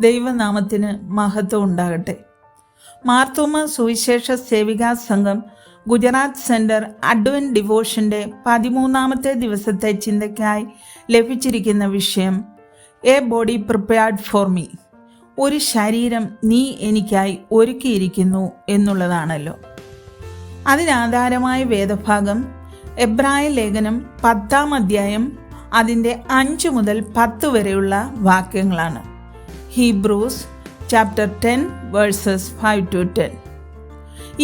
ദൈവനാമത്തിന് മഹത്വം ഉണ്ടാകട്ടെ. മാർത്തോമ സുവിശേഷ സേവികാ സംഘം ഗുജറാത്ത് സെൻറ്റർ അഡ്വന്റ് ഡിവോഷൻ്റെ 13ാമത്തെ ദിവസത്തെ ചിന്തയ്ക്കായി ലഭിച്ചിരിക്കുന്ന വിഷയം A body prepared for me, ഒരു ശരീരം നീ എനിക്കായി ഒരുക്കിയിരിക്കുന്നു എന്നുള്ളതാണല്ലോ. അതിനാധാരമായ വേദഭാഗം എബ്രായ ലേഖനം 10-ാം അധ്യായം അതിൻ്റെ 5 മുതൽ 10 വരെയുള്ള വാക്യങ്ങളാണ്. Hebrews chapter 10 versus 5-10.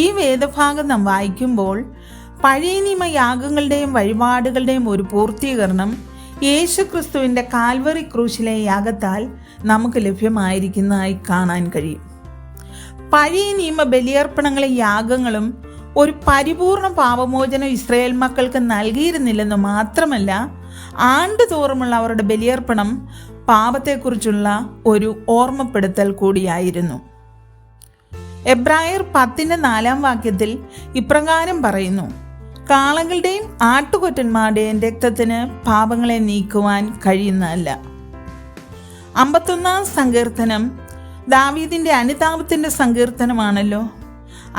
ഈ വേദഭാഗം നാം വായിക്കുമ്പോൾ പഴയ നിയമ യാഗങ്ങളുടെയും വഴിപാടുകളുടെയും ഒരു പൂർത്തീകരണം യേശുക്രിസ്തുവിൻ്റെ കാൽവറി ക്രൂശിലെ യാഗത്താൽ നമുക്ക് ലഭ്യമായിരിക്കുന്നതായി കാണാൻ കഴിയും. പഴയ നിയമ ബലിയർപ്പണങ്ങളും യാഗങ്ങളും ഒരു പരിപൂർണ പാപമോചനം ഇസ്രായേൽ മക്കൾക്ക് നൽകിയിരുന്നില്ലെന്ന് മാത്രമല്ല, ആണ്ടുതോറുമുള്ള അവരുടെ ബലിയർപ്പണം പാപത്തെക്കുറിച്ചുള്ള ഒരു ഓർമ്മപ്പെടുത്തൽ കൂടിയായിരുന്നു. എബ്രായർ 10-4 വാക്യത്തിൽ ഇപ്രകാരം പറയുന്നു: കാളകളുടെയും ആട്ടുകൊറ്റന്മാരുടെയും രക്തത്തിന് പാപങ്ങളെ നീക്കുവാൻ കഴിയുന്നതല്ല. 51-ാം സങ്കീർത്തനം ദാവീദിന്റെ അനുതാപത്തിന്റെ സങ്കീർത്തനമാണല്ലോ.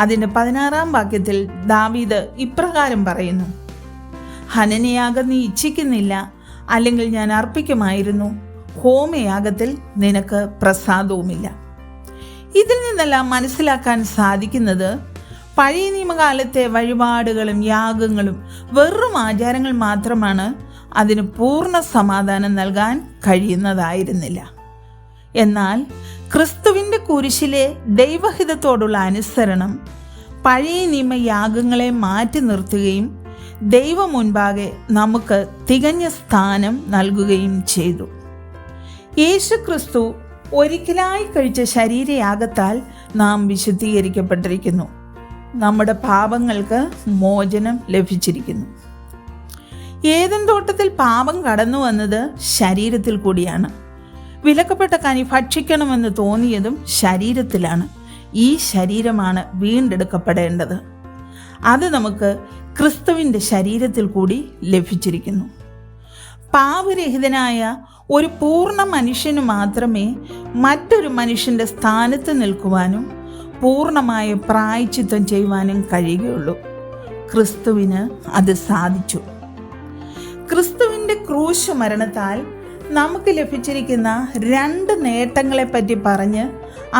അതിൻ്റെ 16-ാം വാക്യത്തിൽ ദാവീദ് ഇപ്രകാരം പറയുന്നു: ഹനനയാഗം നീ ഇച്ഛിക്കുന്നില്ല, അല്ലെങ്കിൽ ഞാൻ അർപ്പിക്കുമായിരുന്നു. ഹോമയാഗത്തിൽ നിനക്ക് പ്രസാദവുമില്ല. ഇതിൽ നിന്നെല്ലാം മനസ്സിലാക്കാൻ സാധിക്കുന്നത് പഴയ നിയമകാലത്തെ വഴിപാടുകളും യാഗങ്ങളും വെറും ആചാരങ്ങൾ മാത്രമാണ് അതിന് പൂർണ്ണ സമാധാനം നൽകാൻ കഴിയുന്നതായിരുന്നില്ല. എന്നാൽ ക്രിസ്തുവിൻ്റെ കുരിശിലെ ദൈവഹിതത്തോടുള്ള അനുസരണം പഴയ നിയമ യാഗങ്ങളെ മാറ്റി നിർത്തുകയും ദൈവം മുൻപാകെ നമുക്ക് തികഞ്ഞ സ്ഥാനം നൽകുകയും ചെയ്തു. യേശു ക്രിസ്തു ഒരിക്കലായി കഴിച്ച ശരീരയാഗത്താൽ നാം വിശുദ്ധീകരിക്കപ്പെട്ടിരിക്കുന്നു. നമ്മുടെ പാപങ്ങൾക്ക് മോചനം ലഭിച്ചിരിക്കുന്നു. ഏദൻ തോട്ടത്തിൽ പാപം കടന്നു വന്നത് ശരീരത്തിൽ കൂടിയാണ്. വിലക്കപ്പെട്ട കനി ഭക്ഷിക്കണമെന്ന് തോന്നിയതും ശരീരത്തിലാണ്. ഈ ശരീരമാണ് വീണ്ടെടുക്കപ്പെടേണ്ടത്. അത് നമുക്ക് ക്രിസ്തുവിൻ്റെ ശരീരത്തിൽ കൂടി ലഭിച്ചിരിക്കുന്നു. പാപരഹിതനായ ഒരു പൂർണ്ണ മനുഷ്യന് മാത്രമേ മറ്റൊരു മനുഷ്യൻ്റെ സ്ഥാനത്ത് നിൽക്കുവാനും പൂർണ്ണമായ പ്രായശ്ചിത്തം ചെയ്യുവാനും കഴിയുകയുള്ളൂ. ക്രിസ്തുവിന് അത് സാധിച്ചു. ക്രിസ്തുവിൻ്റെ ക്രൂശ് മരണത്താൽ നമുക്ക് ലഭിച്ചിരിക്കുന്ന 2 നേട്ടങ്ങളെപ്പറ്റി പറഞ്ഞ്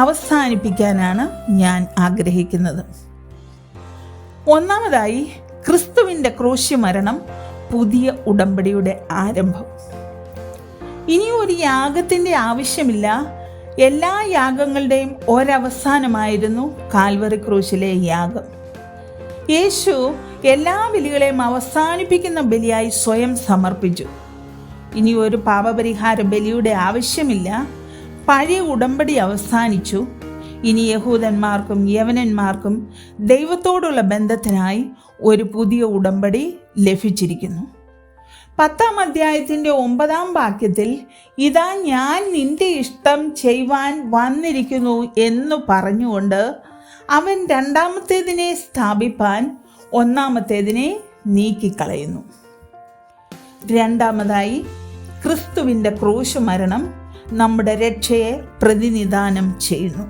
അവസാനിപ്പിക്കാനാണ് ഞാൻ ആഗ്രഹിക്കുന്നത്. ഒന്നാമതായി, ക്രിസ്തുവിൻ്റെ ക്രൂശ് മരണം പുതിയ ഉടമ്പടിയുടെ ആരംഭം. ഇനി ഒരു യാഗത്തിൻ്റെ ആവശ്യമില്ല. എല്ലാ യാഗങ്ങളുടെയും ഒരവസാനമായിരുന്നു കാൽവറി ക്രൂശിലെ യാഗം. യേശു എല്ലാ ബലികളെയും അവസാനിപ്പിക്കുന്ന ബലിയായി സ്വയം സമർപ്പിച്ചു. ഇനി ഒരു പാപപരിഹാര ബലിയുടെ ആവശ്യമില്ല. പഴയ ഉടമ്പടി അവസാനിച്ചു. ഇനി യഹൂദന്മാർക്കും യവനന്മാർക്കും ദൈവത്തോടുള്ള ബന്ധത്തിനായി ഒരു പുതിയ ഉടമ്പടി ലഭിച്ചിരിക്കുന്നു. 10-ാം അധ്യായത്തിൻ്റെ 9-ാം വാക്യത്തിൽ ഇതാ ഞാൻ നിന്റെ ഇഷ്ടം ചെയ്യുവാൻ വന്നിരിക്കുന്നു എന്ന് പറഞ്ഞുകൊണ്ട് അവൻ 2ാമത്തേതിനെ സ്ഥാപിപ്പാൻ 1ാമത്തേതിനെ നീക്കിക്കളയുന്നു. രണ്ടാമതായി, ക്രിസ്തുവിൻ്റെ ക്രൂശ് മരണം നമ്മുടെ രക്ഷയെ പ്രതിനിധാനം ചെയ്യുന്നു.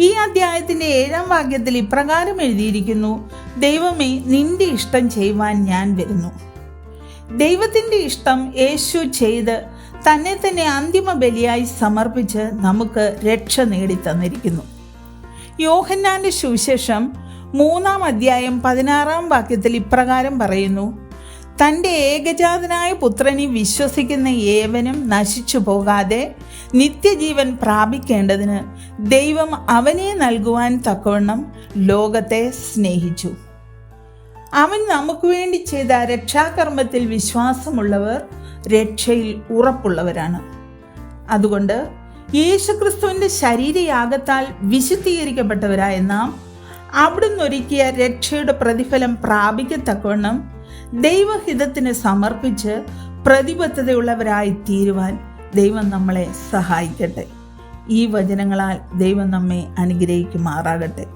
ഈ അധ്യായത്തിൻ്റെ 7-ാം വാക്യത്തിൽ ഇപ്രകാരം എഴുതിയിരിക്കുന്നു: ദൈവമേ, നിന്റെ ഇഷ്ടം ചെയ്യുവാൻ ഞാൻ വരുന്നു. ദൈവത്തിൻ്റെ ഇഷ്ടം യേശു ചെയ്ത് തന്നെ തന്നെ അന്തിമ ബലിയായി സമർപ്പിച്ച് നമുക്ക് രക്ഷ നേടിത്തന്നിരിക്കുന്നു. യോഹന്നാന്റെ സുവിശേഷം 3-ാം അധ്യായം 16-ാം വാക്യത്തിൽ ഇപ്രകാരം പറയുന്നു: തൻ്റെ ഏകജാതനായ പുത്രനെ വിശ്വസിക്കുന്ന ഏവനും നശിച്ചു പോകാതെ നിത്യജീവൻ പ്രാപിക്കേണ്ടതിന് ദൈവം അവനെ നൽകുവാൻ തക്കവണ്ണം ലോകത്തെ സ്നേഹിച്ചു. അവൻ നമുക്ക് വേണ്ടി ചെയ്ത രക്ഷാകർമ്മത്തിൽ വിശ്വാസമുള്ളവർ രക്ഷയിൽ ഉറപ്പുള്ളവരാണ്. അതുകൊണ്ട് യേശുക്രിസ്തുവിൻ്റെ ശരീരയാഗത്താൽ വിശുദ്ധീകരിക്കപ്പെട്ടവരായ നാം അവിടുന്ന് ഒരുക്കിയ രക്ഷയുടെ പ്രതിഫലം പ്രാപിക്കത്തക്കവണ്ണം ദൈവഹിതത്തിന് സമർപ്പിച്ച് പ്രതിബദ്ധതയുള്ളവരായി തീരുവാൻ ദൈവം നമ്മളെ സഹായിക്കട്ടെ. ഈ വചനങ്ങളാൽ ദൈവം നമ്മെ അനുഗ്രഹിക്കുമാറാകട്ടെ.